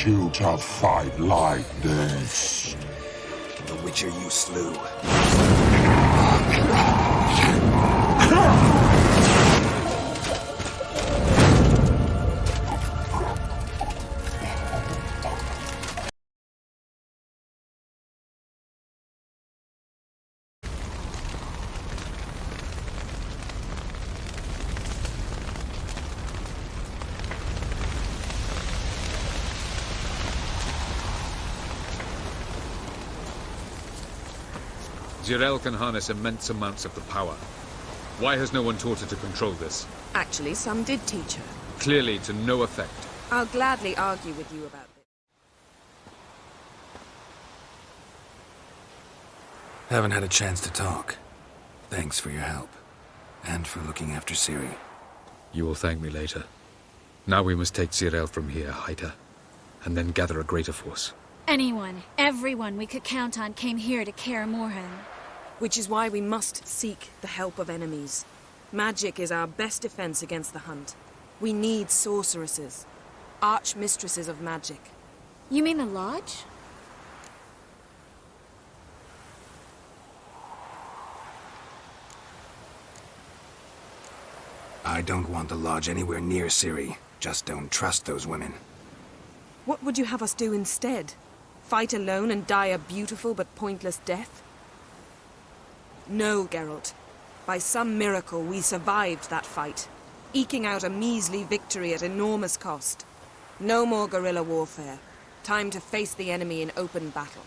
teach you to fight like this. The Witcher you slew. Jirel can harness immense amounts of the power. Why has no one taught her to control this? Actually, some did teach her. Clearly to no effect. I'll gladly argue with you about this. Haven't had a chance to talk. Thanks for your help. And for looking after Ciri. You will thank me later. Now we must take Jirel from here, hide her, and then gather a greater force. Anyone, everyone we could count on came here to Kaer Morhen. Which is why we must seek the help of enemies. Magic is our best defense against the hunt. We need sorceresses. Archmistresses of magic. You mean the Lodge? I don't want the Lodge anywhere near Ciri. Just don't trust those women. What would you have us do instead? Fight alone and die a beautiful but pointless death? No, Geralt. By some miracle, we survived that fight, eking out a measly victory at enormous cost. No more guerrilla warfare. Time to face the enemy in open battle.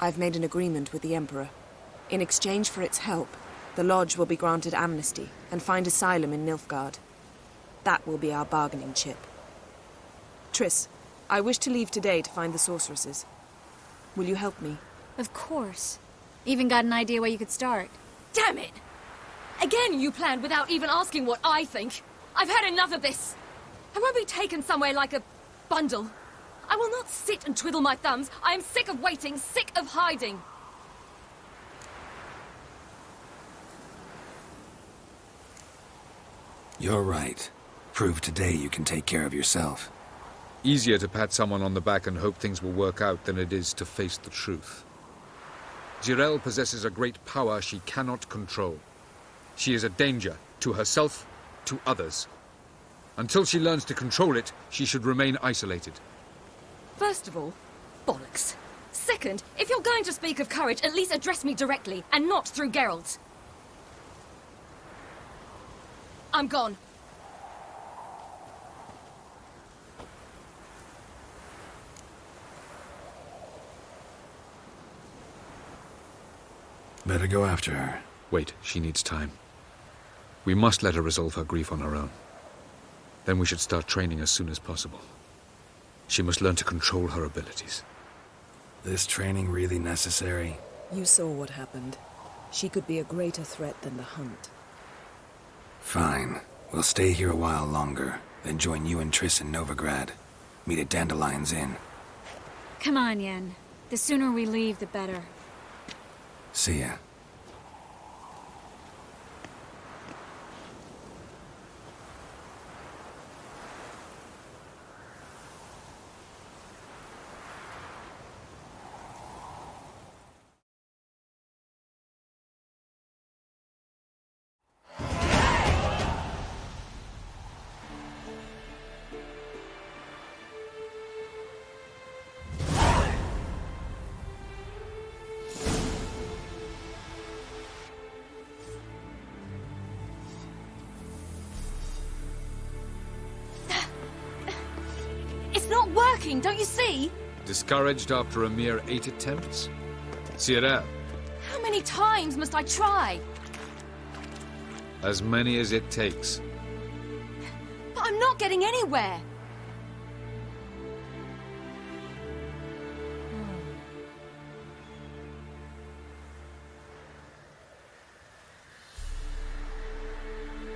I've made an agreement with the Emperor. In exchange for its help, the Lodge will be granted amnesty and find asylum in Nilfgaard. That will be our bargaining chip. Triss, I wish to leave today to find the sorceresses. Will you help me? Of course. Even got an idea where you could start. Damn it! Again you planned without even asking what I think. I've had enough of this. I won't be taken somewhere like a bundle. I will not sit and twiddle my thumbs. I am sick of waiting, sick of hiding. You're right. Prove today you can take care of yourself. Easier to pat someone on the back and hope things will work out than it is to face the truth. Jirel possesses a great power she cannot control. She is a danger to herself, to others. Until she learns to control it, she should remain isolated. First of all, bollocks. Second, if you're going to speak of courage, at least address me directly, and not through Geralt. I'm gone. Better go after her. Wait, she needs time. We must let her resolve her grief on her own. Then we should start training as soon as possible. She must learn to control her abilities. This training really necessary? You saw what happened. She could be a greater threat than the hunt. Fine. We'll stay here a while longer, then join you and Triss in Novigrad. Meet at Dandelion's Inn. Come on, Yen. The sooner we leave, the better. See ya. It's not working, don't you see? Discouraged after a mere 8 attempts? Jirel, How many times must I try? as many as it takes. But I'm not getting anywhere.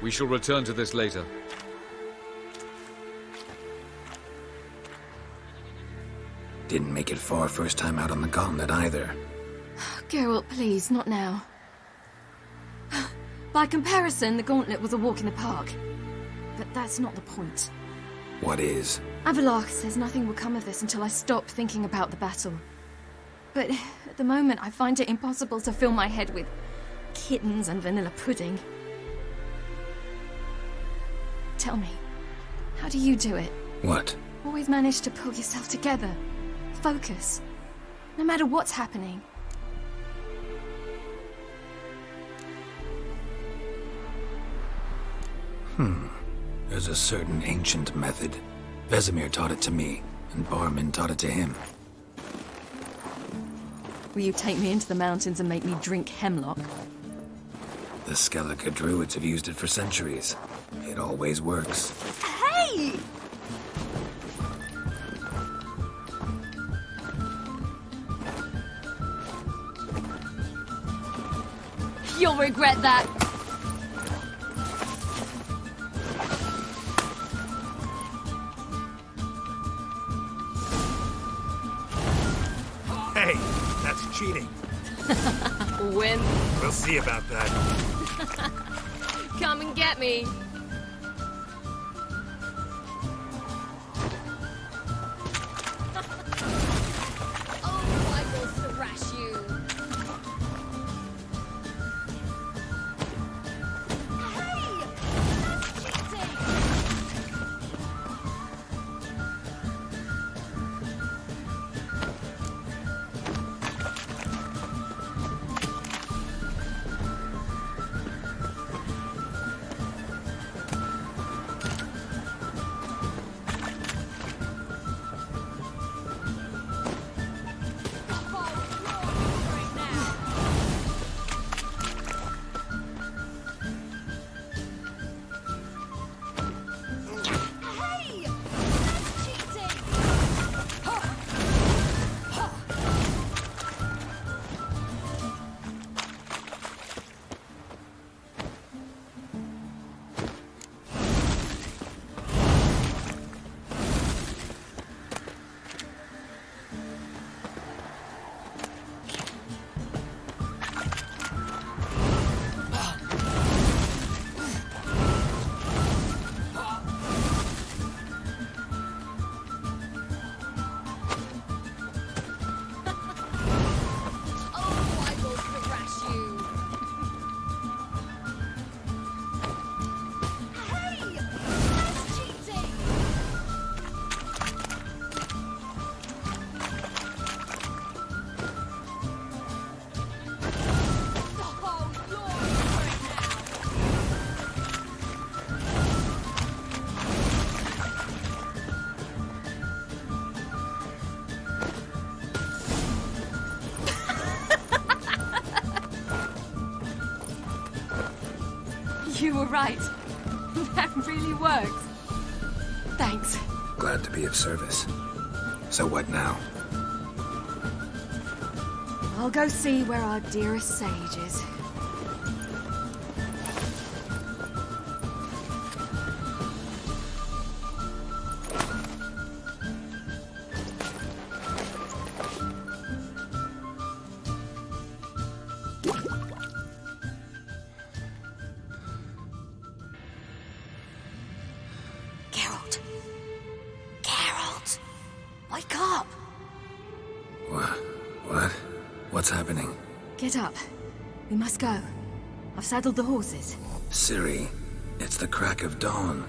We shall return to this later. Didn't make it far first time out on the gauntlet either. Geralt, please, not now. By comparison, the gauntlet was a walk in the park. But that's not the point. What is? Avalok says nothing will come of this until I stop thinking about the battle. But at the moment, I find it impossible to fill my head with kittens and vanilla pudding. Tell me, how do you do it? What? Always manage to pull yourself together. Focus. No matter what's happening. There's a certain ancient method. Vesemir taught it to me, and Barman taught it to him. Will you take me into the mountains and make me drink hemlock? The Skellige druids have used it for centuries. It always works. Hey! You'll regret that. Hey, that's cheating. Win. We'll see about that. Come and get me. Oh, I will thrash you. Hey! That's cheating! You were right. That really works. Thanks. Glad to be of service. So what now? I'll go see where our dearest sage is. Geralt. Geralt! Wake up! What? What's happening? Get up. We must go. I've saddled the horses. Ciri, it's the crack of dawn.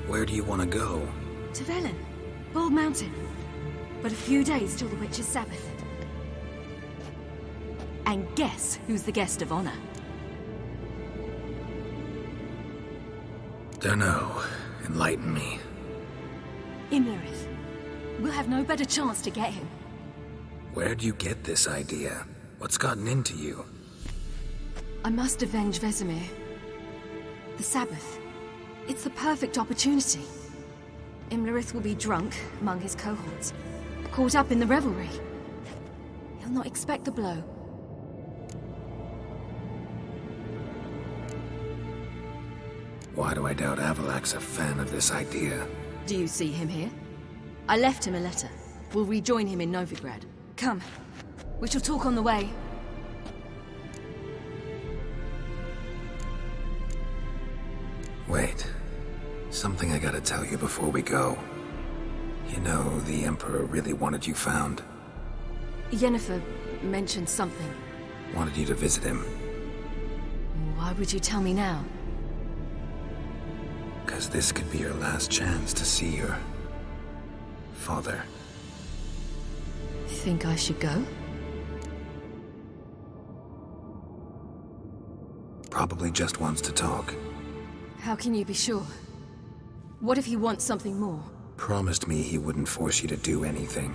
Where do you want to go? To Velen. Bald Mountain. But a few days till the Witch's Sabbath. And guess who's the guest of honor? Dunno. Enlighten me. Imlerith. We'll have no better chance to get him. Where'd you get this idea? What's gotten into you? I must avenge Vesemir. The Sabbath. It's the perfect opportunity. Imlerith will be drunk among his cohorts, caught up in the revelry. He'll not expect the blow. Why do I doubt Avalak's a fan of this idea? Do you see him here? I left him a letter. We'll rejoin him in Novigrad. Come. We shall talk on the way. Wait. Something I gotta tell you before we go. You know, the Emperor really wanted you found. Yennefer mentioned something. Wanted you to visit him. Why would you tell me now? Because this could be your last chance to see your father. Think I should go? Probably just wants to talk. How can you be sure? What if he wants something more? Promised me he wouldn't force you to do anything.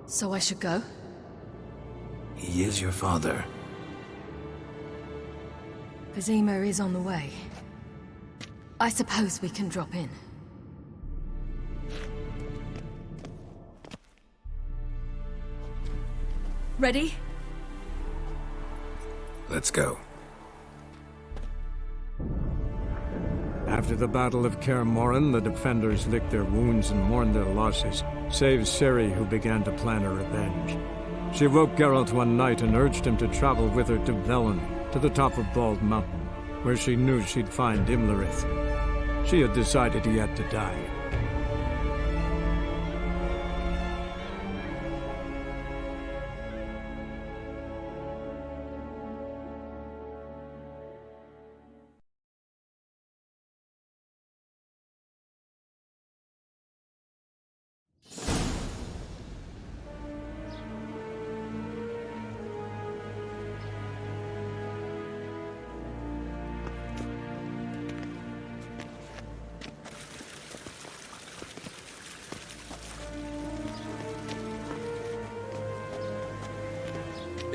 So I should go? He is your father. Vizima is on the way. I suppose we can drop in. Ready? Let's go. After the Battle of Kaer Morhen, the defenders licked their wounds and mourned their losses, save Ciri, who began to plan her revenge. She woke Geralt one night and urged him to travel with her to Velen, to the top of Bald Mountain, where she knew she'd find Imlerith. She had decided he had to die.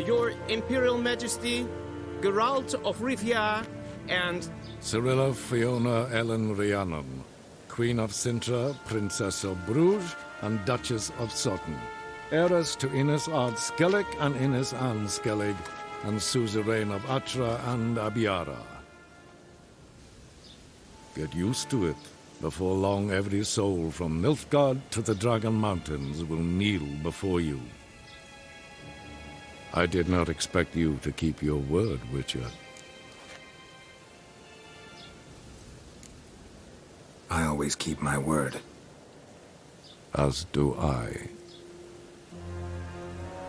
Your Imperial Majesty, Geralt of Rivia, and... Cyrilla Fiona Ellen Rhiannon, Queen of Sintra, Princess of Bruges, and Duchess of Sutton. Heiress to Innes Ard Skellig and Innes Anne Skellig, and suzerain of Atra and Abiara. Get used to it. Before long, every soul from Nilfgaard to the Dragon Mountains will kneel before you. I did not expect you to keep your word, Witcher. I always keep my word. As do I.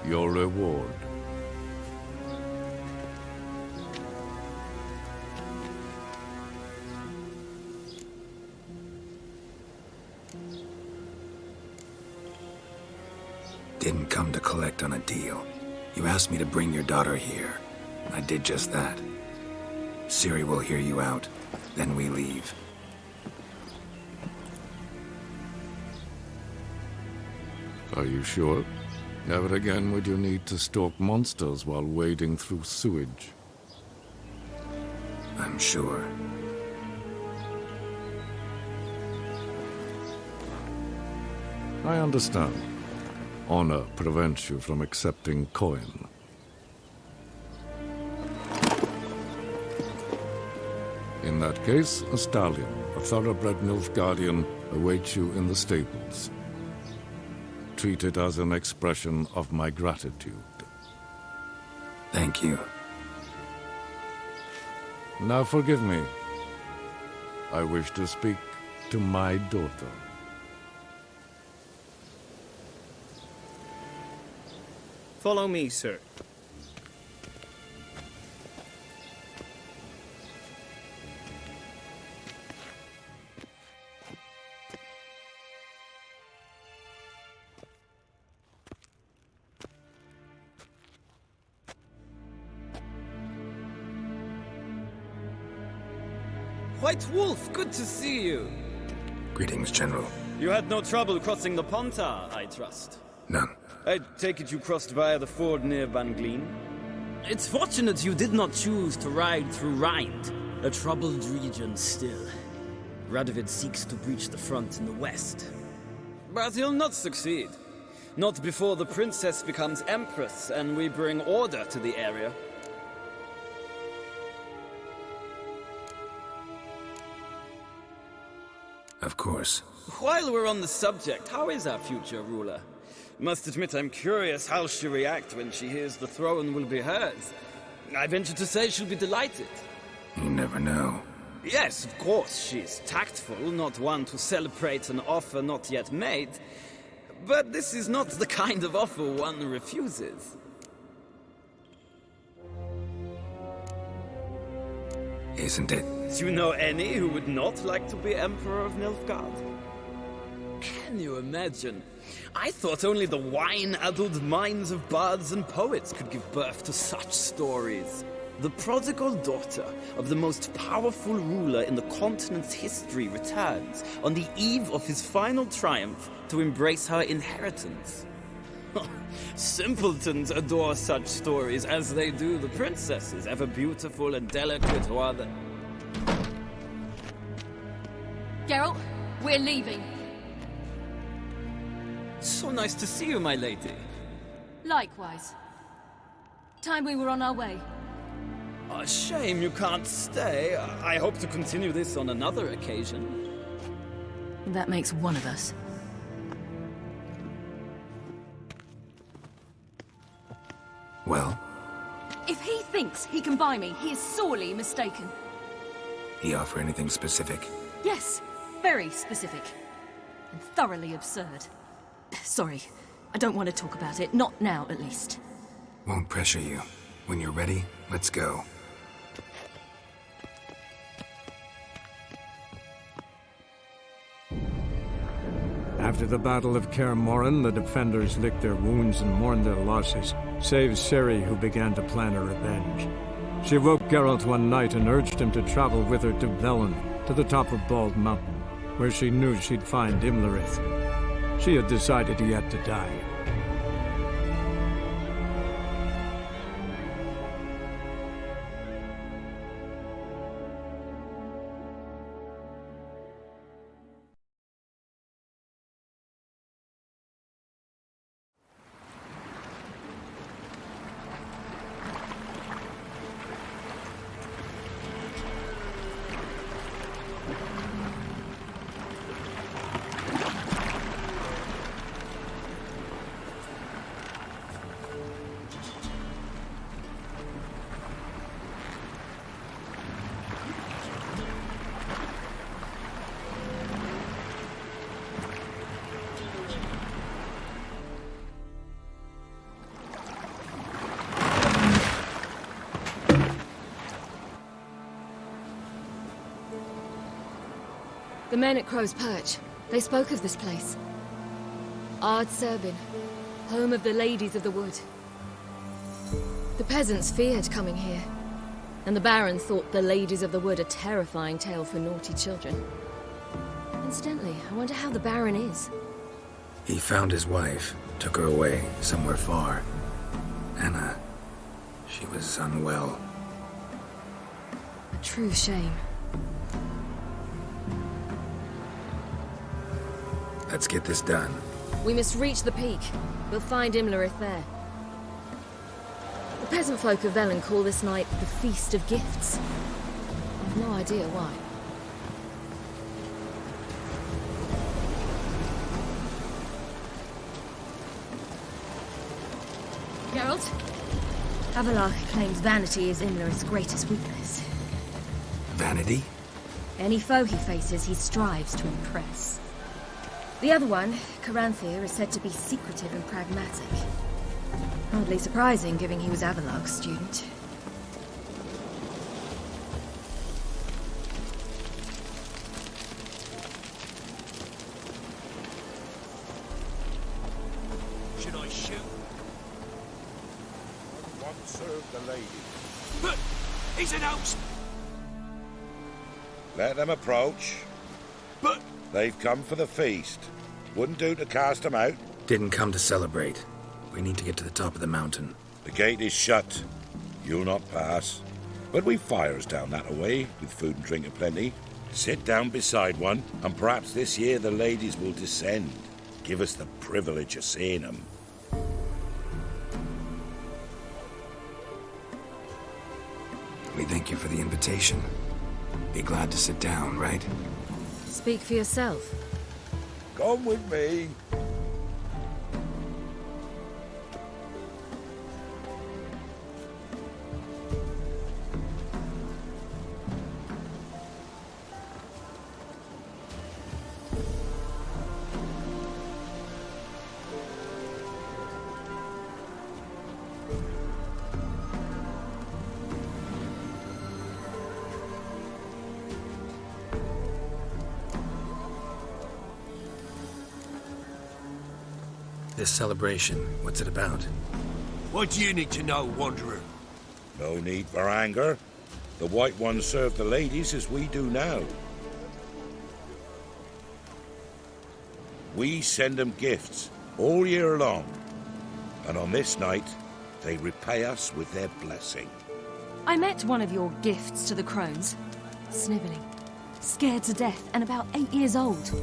Your reward. Didn't come to collect on a deal. You asked me to bring your daughter here. I did just that. Ciri will hear you out, then we leave. Are you sure? Never again would you need to stalk monsters while wading through sewage. I'm sure. I understand. Honor prevents you from accepting coin. In that case, a stallion, a thoroughbred Nilfgaardian, awaits you in the stables. Treat it as an expression of my gratitude. Thank you. Now forgive me. I wish to speak to my daughter. Follow me, sir. White Wolf, good to see you. Greetings, General. You had no trouble crossing the Pontar, I trust. None. I take it you crossed via the ford near Van Gleen? It's fortunate you did not choose to ride through Rind, a troubled region still. Radovid seeks to breach the front in the west. But he'll not succeed. Not before the princess becomes empress and we bring order to the area. Of course. While we're on the subject, how is our future ruler? Must admit I'm curious how she'll react when she hears the throne will be hers. I venture to say she'll be delighted. You never know. Yes, of course, she's tactful, not one to celebrate an offer not yet made. But this is not the kind of offer one refuses. Isn't it? Do you know any who would not like to be Emperor of Nilfgaard? Can you imagine? I thought only the wine-addled minds of bards and poets could give birth to such stories. The prodigal daughter of the most powerful ruler in the continent's history returns on the eve of his final triumph to embrace her inheritance. Simpletons adore such stories as they do the princesses, ever beautiful and delicate while the... Geralt, we're leaving. So nice to see you, my lady. Likewise. Time we were on our way. A shame you can't stay. I hope to continue this on another occasion. That makes one of us. Well? If he thinks he can buy me, he is sorely mistaken. He offer anything specific? Yes, very specific. And thoroughly absurd. Sorry, I don't want to talk about it. Not now, at least. Won't pressure you. When you're ready, let's go. After the Battle of Kaer Morhen, the defenders licked their wounds and mourned their losses, save Ciri, who began to plan a revenge. She woke Geralt one night and urged him to travel with her to Velen, to the top of Bald Mountain, where she knew she'd find Imlerith. She had decided he had to die. The men at Crow's Perch, they spoke of this place. Ard Serbin, home of the Ladies of the Wood. The peasants feared coming here, and the Baron thought the Ladies of the Wood a terrifying tale for naughty children. Incidentally, I wonder how the Baron is. He found his wife, took her away, somewhere far. Anna, she was unwell. A true shame. Let's get this done. We must reach the peak. We'll find Imlerith there. The peasant folk of Velen call this night the Feast of Gifts. I've no idea why. Geralt? Avallac'h claims vanity is Imlerith's greatest weakness. Vanity? Any foe he faces, he strives to impress. The other one, Caranthir, is said to be secretive and pragmatic. Hardly surprising, given he was Avallac'h's student. Should I shoot? One serve the lady. But he's an house. Let them approach. But They've come for the feast. Wouldn't do to cast them out. Didn't come to celebrate. We need to get to the top of the mountain. The gate is shut. You'll not pass. But we've fires down that away, with food and drink aplenty. Sit down beside one, and perhaps this year the ladies will descend. Give us the privilege of seeing them. We thank you for the invitation. Be glad to sit down, right? Speak for yourself. Come with me. This celebration, what's it about? What do you need to know, Wanderer? No need for anger. The White Ones serve the ladies as we do now. We send them gifts all year long. And on this night, they repay us with their blessing. I met one of your gifts to the crones. Snivelling. Scared to death and about 8 years old.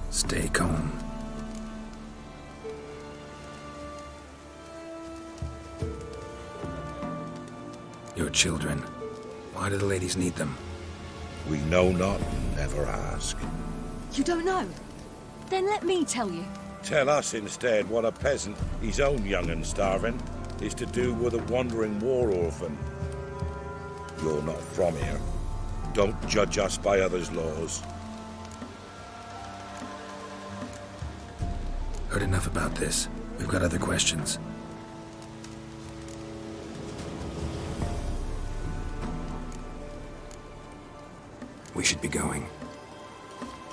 Stay calm. Your children. Why do the ladies need them? We know not, never ask. You don't know? Then let me tell you. Tell us instead what a peasant, his own young and starving, is to do with a wandering war orphan. You're not from here. Don't judge us by others' laws. Heard enough about this. We've got other questions. We should be going.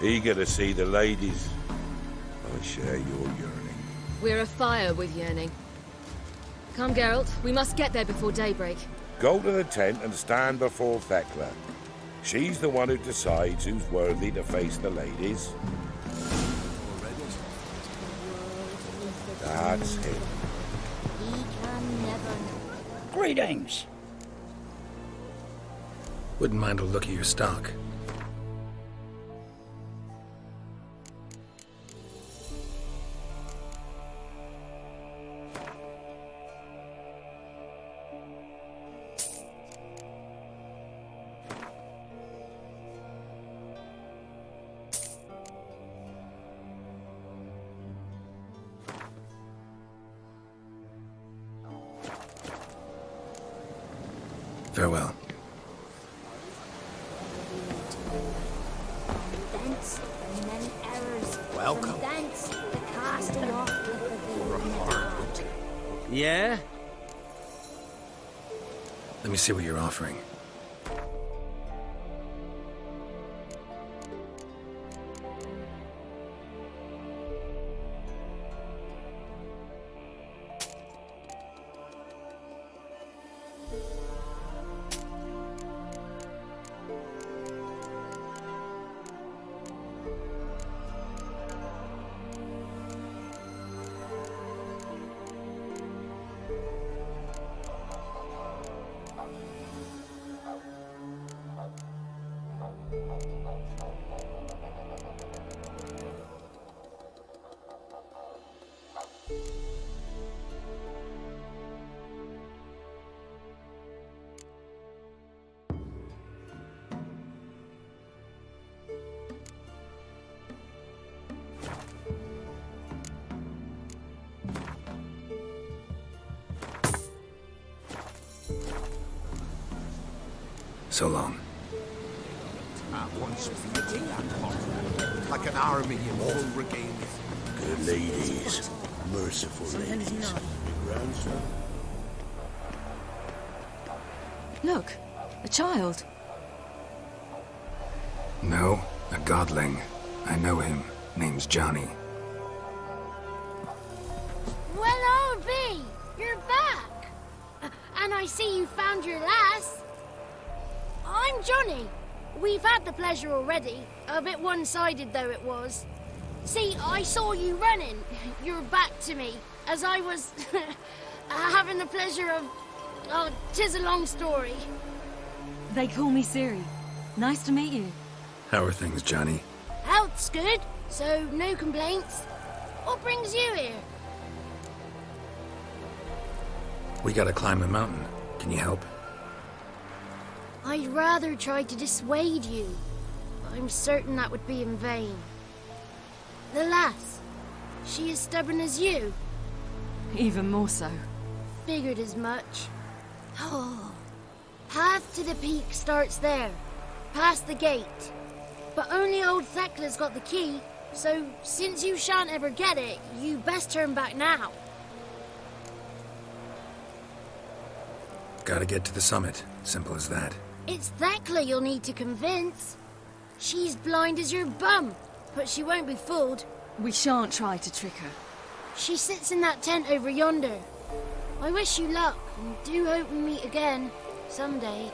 Eager to see the ladies. I share your yearning. We're afire with yearning. Come, Geralt. We must get there before daybreak. Go to the tent and stand before Thekla. She's the one who decides who's worthy to face the ladies. That's him. He can never. Greetings. Wouldn't mind a look at your stock. Farewell. Thence, and then errors. Welcome. From thence, the casting off of the veil. Yeah? Let me see what you're offering. So long. At once beating and hot, like an army in full regalia. Good ladies. Merciful ladies. Grandson. Look, a child. No, a godling. I know him. Name's Johnny. Well, I'll be. You're back. And I see you found your lass. I'm Johnny. We've had the pleasure already. A bit one-sided, though it was. See, I saw you running. Your back to me. As I was having the pleasure of... Oh, 'tis a long story. They call me Ciri. Nice to meet you. How are things, Johnny? Health's good, so no complaints. What brings you here? We gotta climb the mountain. Can you help? I'd rather try to dissuade you. But I'm certain that would be in vain. The lass, she as stubborn as you? Even more so. Figured as much. Oh. Path to the peak starts there, past the gate. But only old Thekla's got the key, so since you shan't ever get it, you best turn back now. Gotta get to the summit. Simple as that. It's Thekla you'll need to convince. She's blind as your bum, but she won't be fooled. We shan't try to trick her. She sits in that tent over yonder. I wish you luck, and do hope we meet again, someday.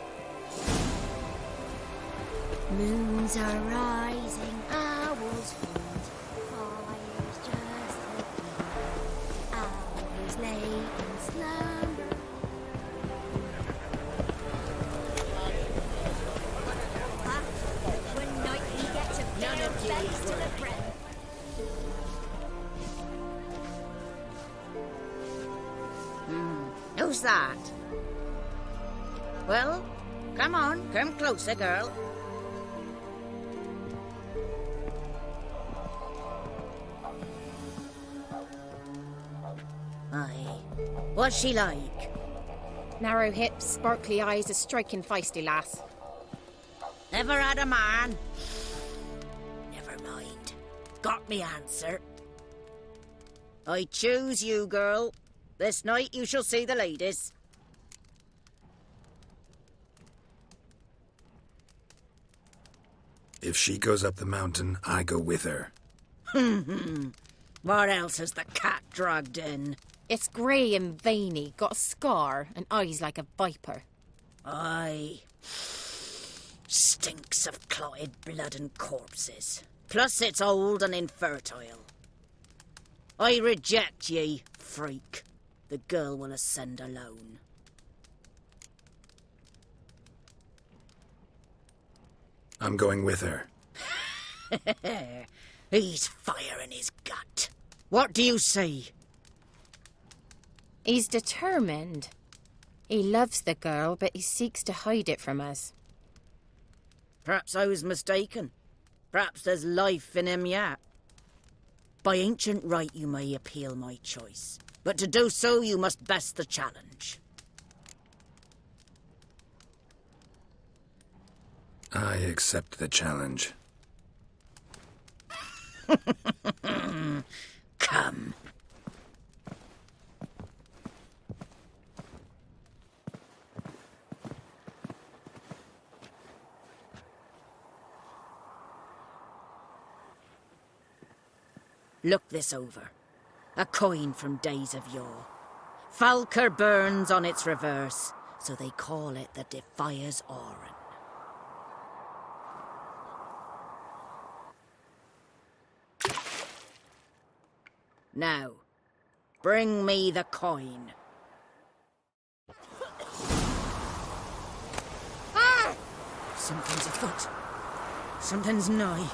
Moons are rising, owls wind, fires just lit, owls lay in slumber. One night we get to fair face to the breath. Who's that? Well, come on, come closer, girl. Aye. What's she like? Narrow hips, sparkly eyes, a striking feisty lass. Ever had a man? Never mind. Got me answer. I choose you, girl. This night you shall see the ladies. If she goes up the mountain, I go with her. What else has the cat dragged in? It's grey and veiny, got a scar, and eyes like a viper. Aye. Stinks of clotted blood and corpses. Plus it's old and infertile. I reject ye, freak. The girl will ascend alone. I'm going with her. He's fire in his gut. What do you say? He's determined. He loves the girl, but he seeks to hide it from us. Perhaps I was mistaken. Perhaps there's life in him yet. By ancient right you may appeal my choice, but to do so you must best the challenge. I accept the challenge. Come. Look this over. A coin from days of yore. Falker burns on its reverse, so they call it the Defier's Oran. Now, bring me the coin. Ah! Something's afoot. Something's nigh.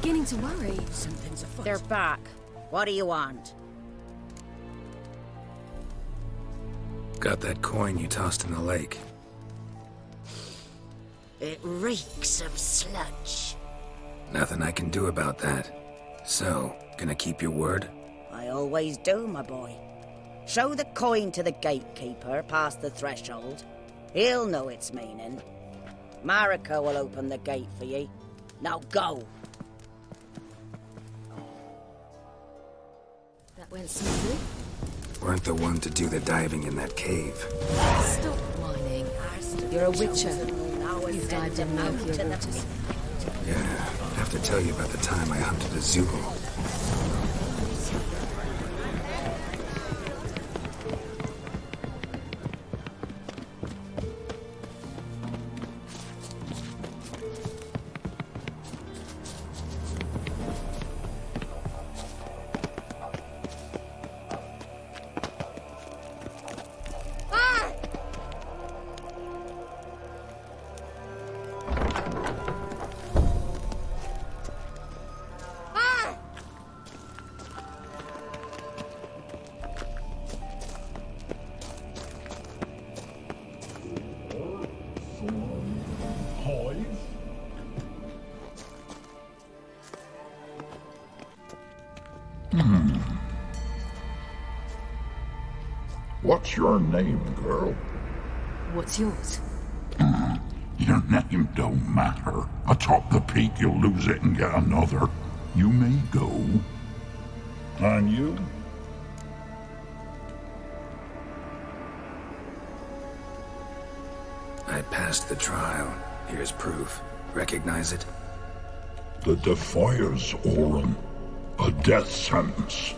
beginning to worry. Something's afoot. They're back. What do you want? Got that coin you tossed in the lake. It reeks of sludge. Nothing I can do about that. So, gonna keep your word? I always do, my boy. Show the coin to the gatekeeper past the threshold. He'll know its meaning. Marika will open the gate for ye. Now go! That went smoothly. Weren't the one to do the diving in that cave. Stop whining. You're a witcher. You've dived in murkier waters. Yeah, have to tell you about the time I hunted a Zoogle. What's your name, girl? What's yours? Your name don't matter. Atop the peak, you'll lose it and get another. You may go. And you? I passed the trial. Here's proof. Recognize it? The Defier's Orin. A death sentence.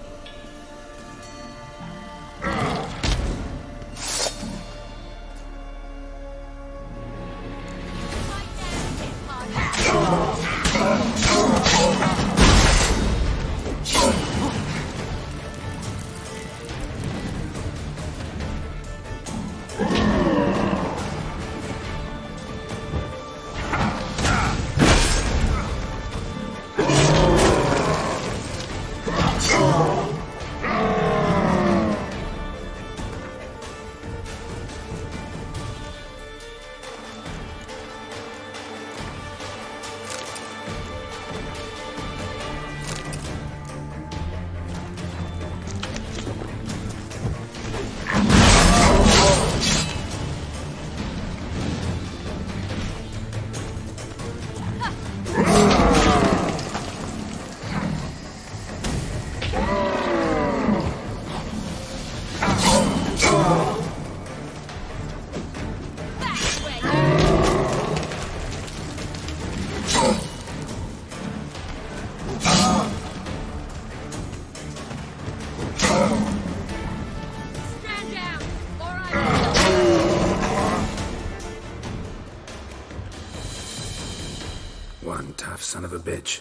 One tough son of a bitch.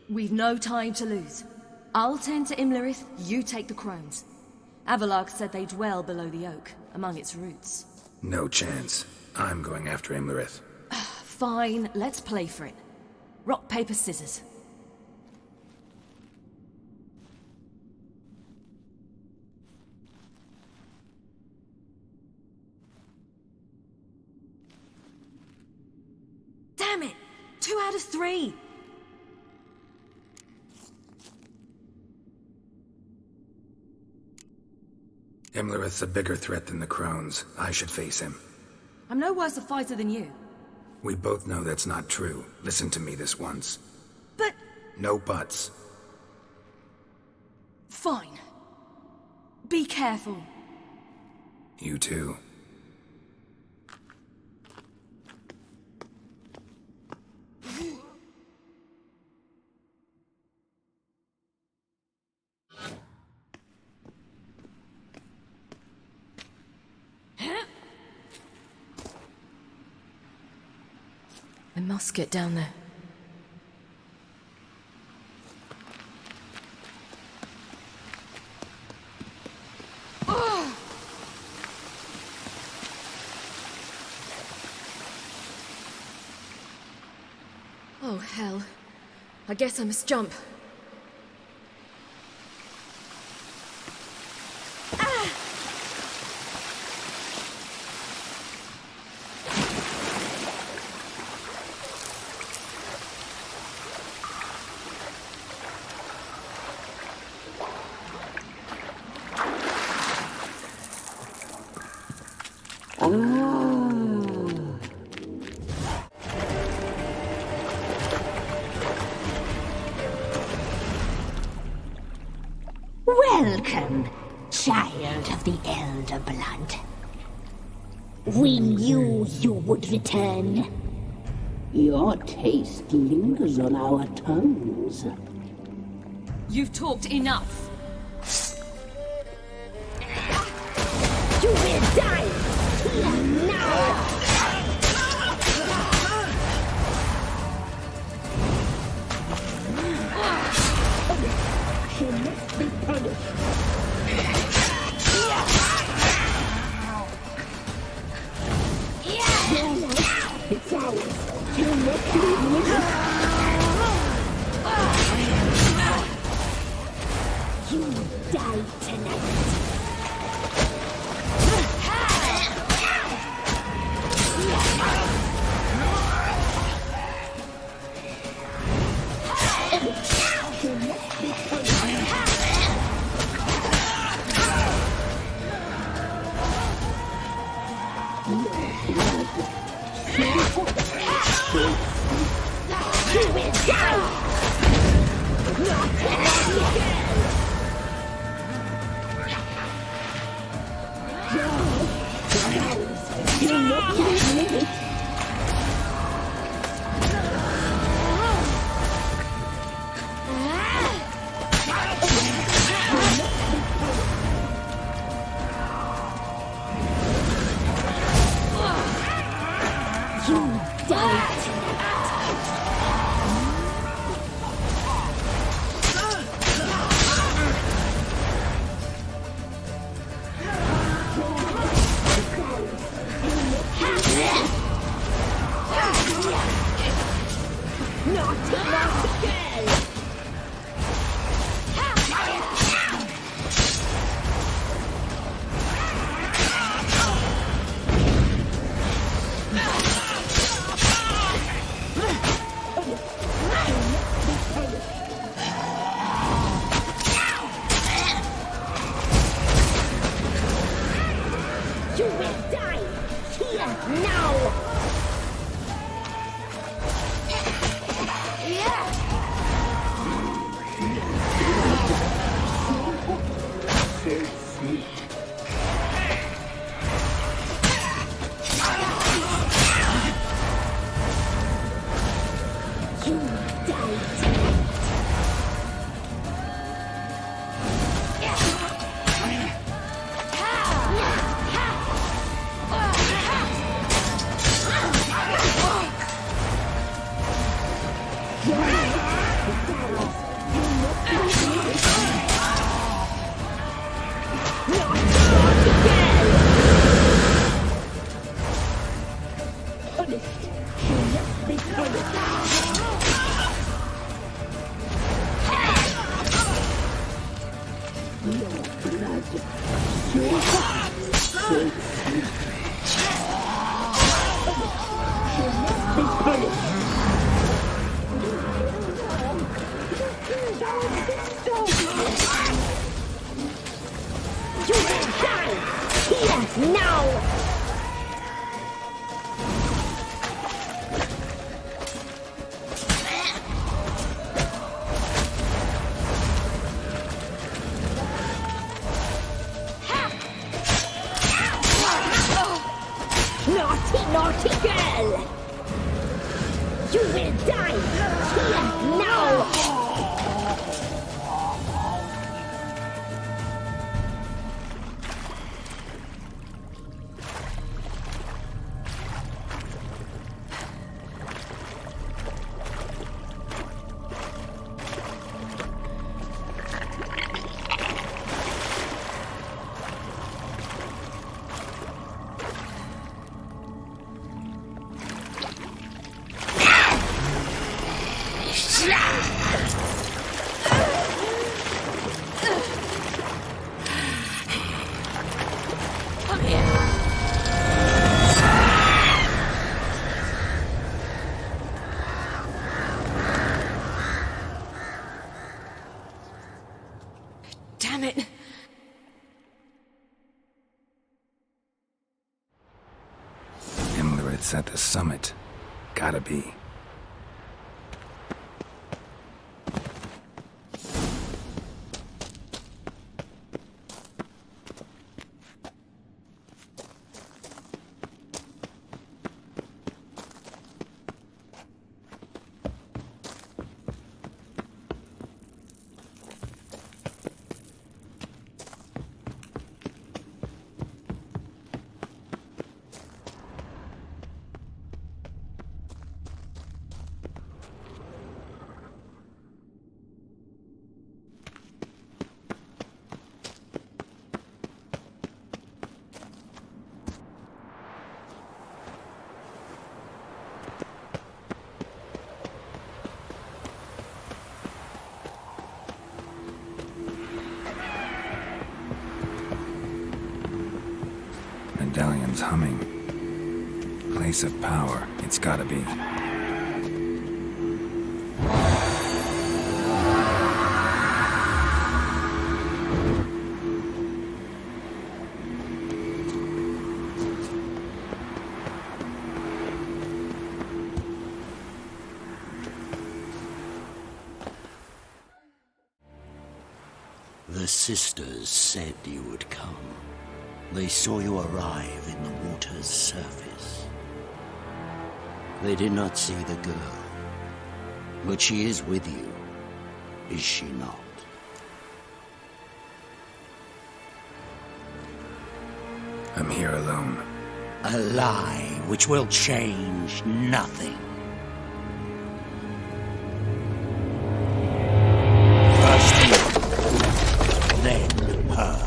We've no time to lose. I'll tend to Imlerith, you take the crones. Avalark said they dwell below the oak, among its roots. No chance. I'm going after Imlerith. Fine, let's play for it. Rock, paper, scissors. Damn it! 2 out of 3! Imlerith's a bigger threat than the crones. I should face him. I'm no worse a fighter than you. We both know that's not true. Listen to me this once. But... No buts. Fine. Be careful. You too. I must get down there. Oh, hell. I guess I must jump. Welcome, child of the elder blood. We knew you would return. Your taste lingers on our tongues. You've talked enough. You will die here now! She must be punished. It's ours. You must leave with us. You die tonight. It's at the summit. Gotta be. Medallion's humming. Place of power. It's gotta be. The sisters said you would come. They saw you arrive in the water's surface. They did not see the girl. But she is with you, is she not? I'm here alone. A lie which will change nothing. First you, then her.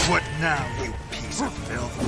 What now, you piece of filth?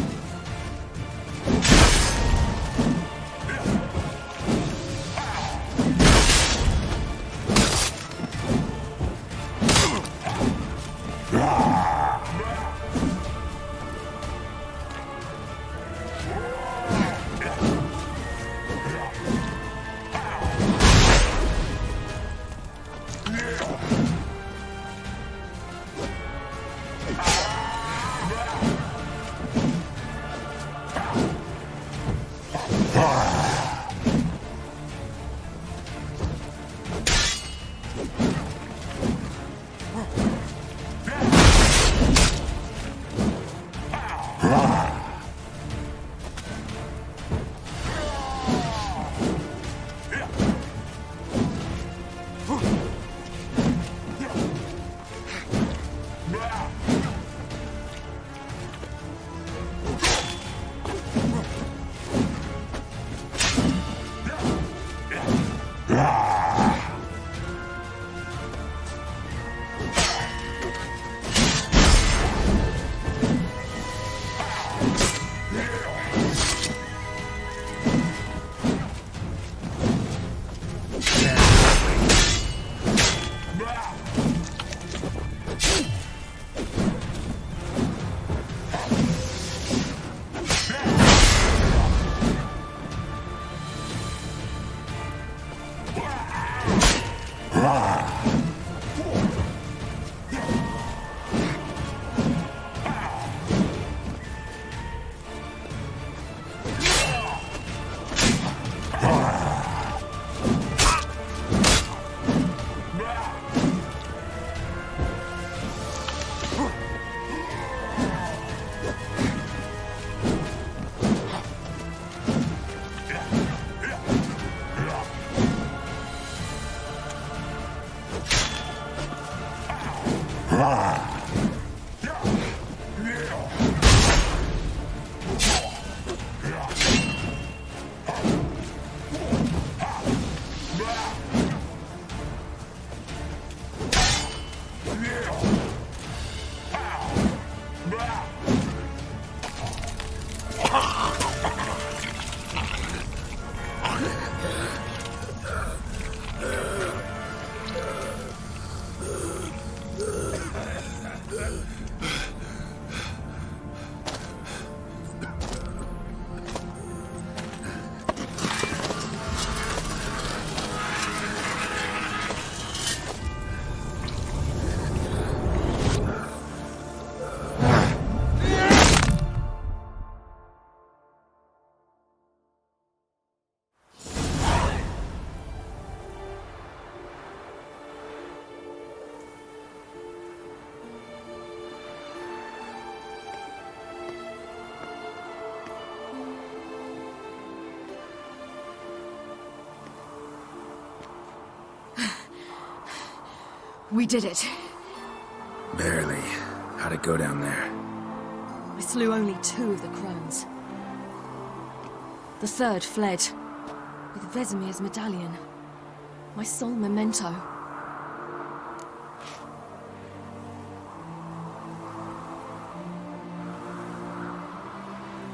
We did it. Barely. How'd it go down there? I slew only 2 of the crones. The third fled, with Vesemir's medallion. My sole memento.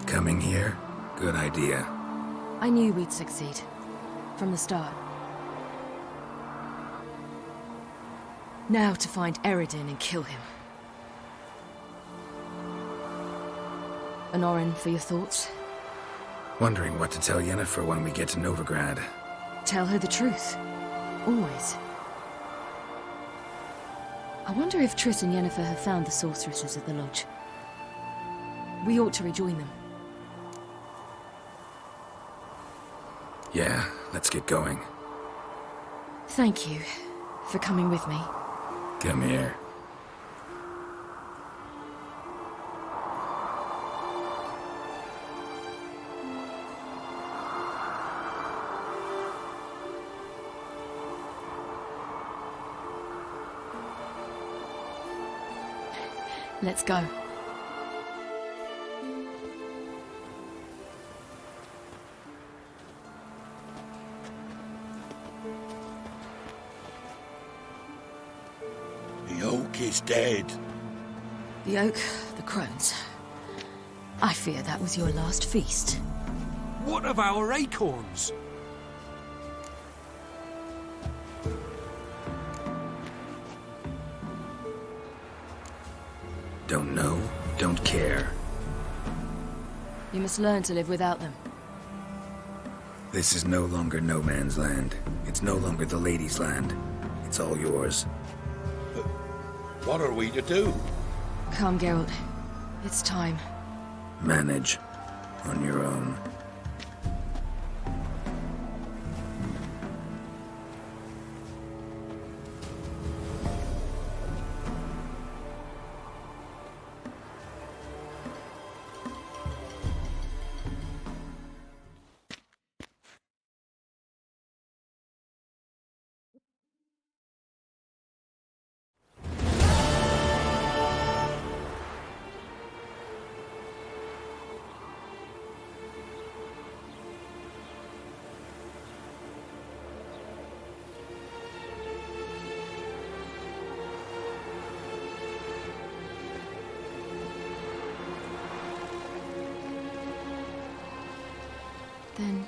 Coming here? Good idea. I knew we'd succeed. From the start. Now to find Eredin and kill him. Honorin, for your thoughts? Wondering what to tell Yennefer when we get to Novigrad. Tell her the truth. Always. I wonder if Triss and Yennefer have found the sorceresses at the lodge. We ought to rejoin them. Yeah, let's get going. Thank you for coming with me. Come here. Let's go. The oak is dead. The oak, the crones. I fear that was your last feast. What of our acorns? Don't know, don't care. You must learn to live without them. This is no longer no man's land. It's no longer the lady's land. It's all yours. But what are we to do? Come, Geralt. It's time. Manage. On your own.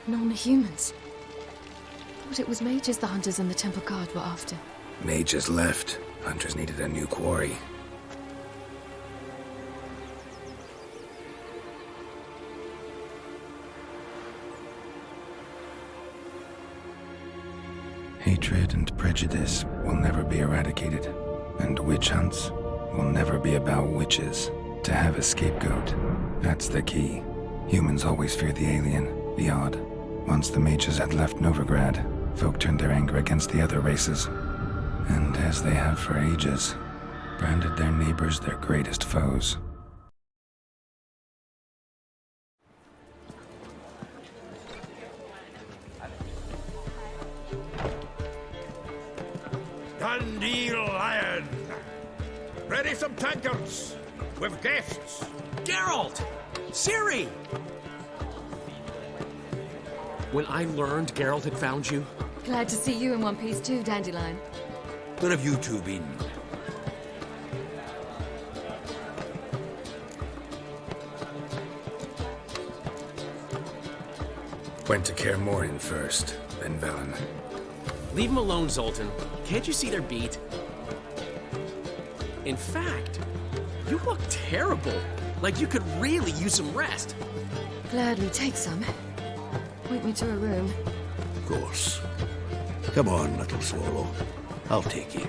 Non-humans. Thought it was mages the hunters and the temple guard were after. Mages left. Hunters needed a new quarry. Hatred and prejudice will never be eradicated, and witch hunts will never be about witches. To have a scapegoat, that's the key. Humans always fear the alien, the odd. Once the mages had left Novigrad, folk turned their anger against the other races. And as they have for ages, branded their neighbors their greatest foes. Tandil Lion! Ready some tankards! With guests! Geralt! Ciri! When I learned Geralt had found you... Glad to see you in one piece too, Dandelion. Where have you two been? Went to Kaer Morhen first, then Velen. Leave them alone, Zoltan. Can't you see they're beat? In fact, you look terrible. Like you could really use some rest. Gladly take some. Point me to a room. Of course. Come on, little swallow. I'll take you.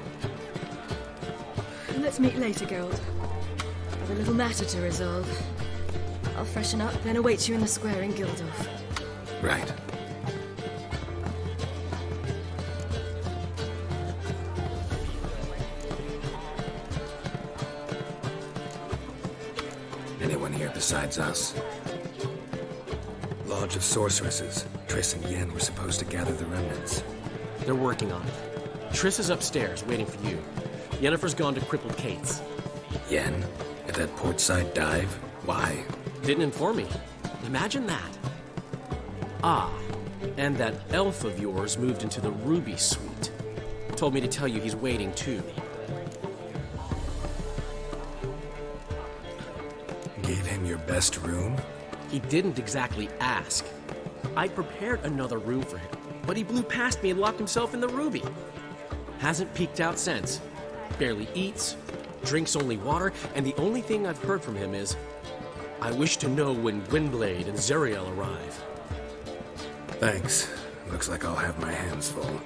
Let's meet later, Geralt. I've a little matter to resolve. I'll freshen up, then await you in the square in Gildorf. Right. Anyone here besides us? Lodge of Sorceresses. Triss and Yen were supposed to gather the remnants. They're working on it. Triss is upstairs, waiting for you. Yennefer's gone to Crippled Kate's. Yen? At that portside dive? Why? Didn't inform me. Imagine that. Ah, and that elf of yours moved into the Ruby Suite. Told me to tell you he's waiting too. Gave him your best room? He didn't exactly ask. I prepared another room for him, but he blew past me and locked himself in the Ruby. Hasn't peeked out since. Barely eats, drinks only water, and the only thing I've heard from him is, I wish to know when Gwynblade and Zeriel arrive. Thanks. Looks like I'll have my hands full.